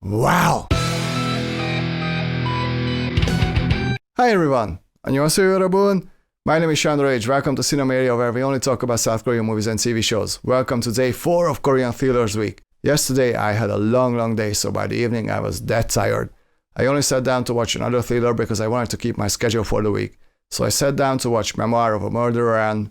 Wow! Hi everyone! 안녕하세요 여러분! My name is Shandrage. Welcome to Cinemarea, where we only talk about South Korean movies and TV shows. Welcome to day 4 of Korean Thrillers Week. Yesterday I had a long day, so by the evening I was that tired. I only sat down to watch another thriller because I wanted to keep my schedule for the week. So I sat down to watch Memoir of a Murderer and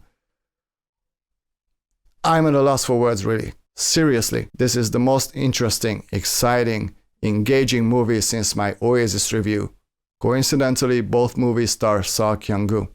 I'm at a loss for words, really. Seriously, this is the most interesting, exciting, engaging movie since my Oasis review. Coincidentally, both movies star Sol Kyung-gu.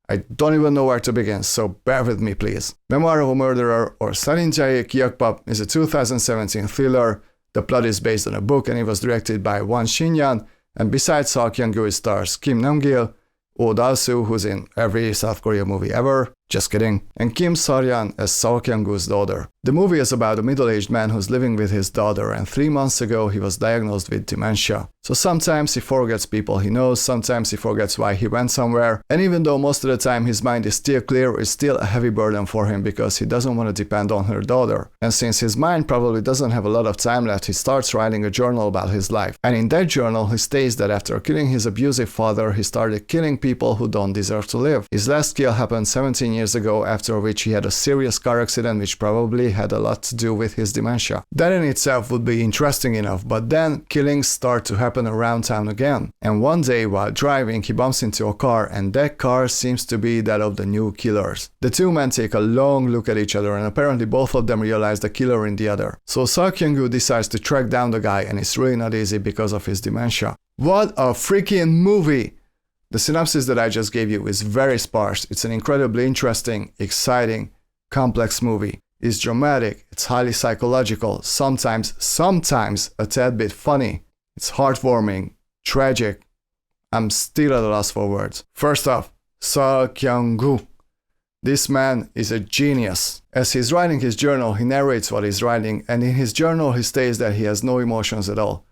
I don't even know where to begin, so bear with me please. Memoir of a Murderer, or 살인자의 기억법, is a 2017 thriller. The plot is based on a book and it was directed by Won SHin-yun, and besides Sol Kyung-gu it stars Nam-gil, Oh, who's in every South Korean movie ever, just kidding, and Kim Seol-hyun as Sol Kyung-gu's daughter. The movie is about a middle-aged man who's living with his daughter, and 3 months ago he was diagnosed with dementia. So sometimes he forgets people he knows, sometimes he forgets why he went somewhere, and even though most of the time his mind is still clear, it's still a heavy burden for him because he doesn't want to depend on her daughter. And since his mind probably doesn't have a lot of time left, he starts writing a journal about his life. And in that journal he states that after killing his abusive father, he started killing people who don't deserve to live. His last kill happened 17 years ago, after which he had a serious car accident which probably had a lot to do with his dementia. That in itself would be interesting enough, but then killings start to happen around town again. And one day while driving he bumps into a car, and that car seems to be that of the new killers. The two men take a long look at each other, and apparently both of them realize the killer in the other. So Sol Kyung-gu decides to track down the guy, and it's really not easy because of his dementia. What a freaking movie! The synopsis that I just gave you is very sparse. It's an incredibly interesting, exciting, complex movie. It's dramatic, it's highly psychological, sometimes a tad bit funny. It's heartwarming, tragic. I'm still at a loss for words. First off, Sol Kyung-gu. This man is a genius. As he's writing his journal, he narrates what he's writing, and in his journal he states that he has no emotions at all.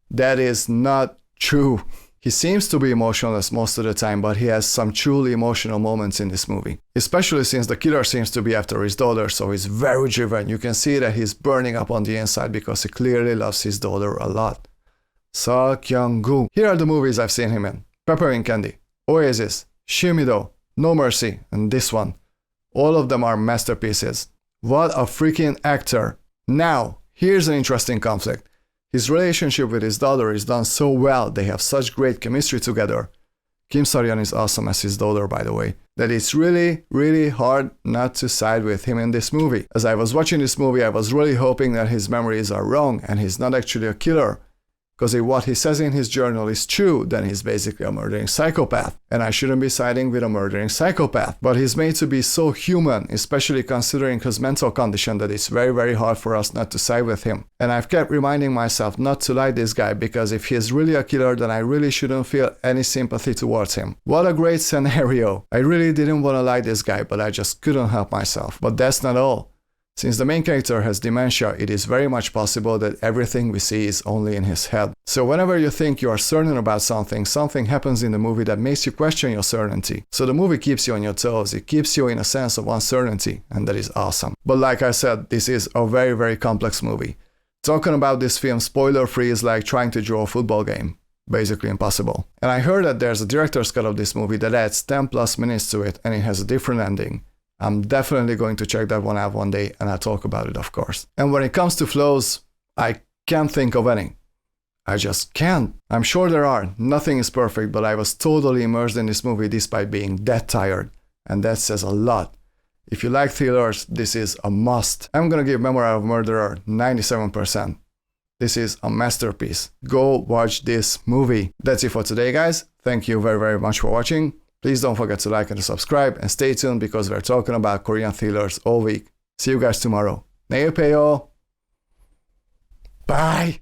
That is not true. He seems to be emotionless most of the time, but he has some truly emotional moments in this movie. Especially since the killer seems to be after his daughter, so he's very driven. You can see that he's burning up on the inside because he clearly loves his daughter a lot. Sol Kyung-gu. Here are the movies I've seen him in. Peppermint Candy, Oasis, Shimido, No Mercy, and this one. All of them are masterpieces. What a freaking actor. Now, here's an interesting conflict. His relationship with his daughter is done so well, they have such great chemistry together. Kim Seol-hyun is awesome as his daughter, by the way, that it's really hard not to side with him in this movie. As I was watching this movie, I was really hoping that his memories are wrong and he's not actually a killer. Because if what he says in his journal is true, then he's basically a murdering psychopath. And I shouldn't be siding with a murdering psychopath. But he's made to be so human, especially considering his mental condition, that it's very hard for us not to side with him. And I've kept reminding myself not to like this guy, because if he is really a killer, then I really shouldn't feel any sympathy towards him. What a great scenario. I really didn't want to like this guy, but I just couldn't help myself. But that's not all. Since the main character has dementia, it is very much possible that everything we see is only in his head. So whenever you think you are certain about something, something happens in the movie that makes you question your certainty. So the movie keeps you on your toes, it keeps you in a sense of uncertainty, and that is awesome. But like I said, this is a very complex movie. Talking about this film spoiler-free is like trying to draw a football game. Basically impossible. And I heard that there's a director's cut of this movie that adds 10+ minutes to it, and it has a different ending. I'm definitely going to check that one out one day, and I'll talk about it, of course. And when it comes to flaws, I can't think of any. I just can't. I'm sure there are. Nothing is perfect, but I was totally immersed in this movie despite being that tired. And that says a lot. If you like thrillers, this is a must. I'm gonna give Memoir of a Murderer 97%. This is a masterpiece. Go watch this movie. That's it for today, guys. Thank you very much for watching. Please don't forget to like and to subscribe, and stay tuned because we're talking about Korean thrillers all week. See you guys tomorrow. 내일 봬요. Bye!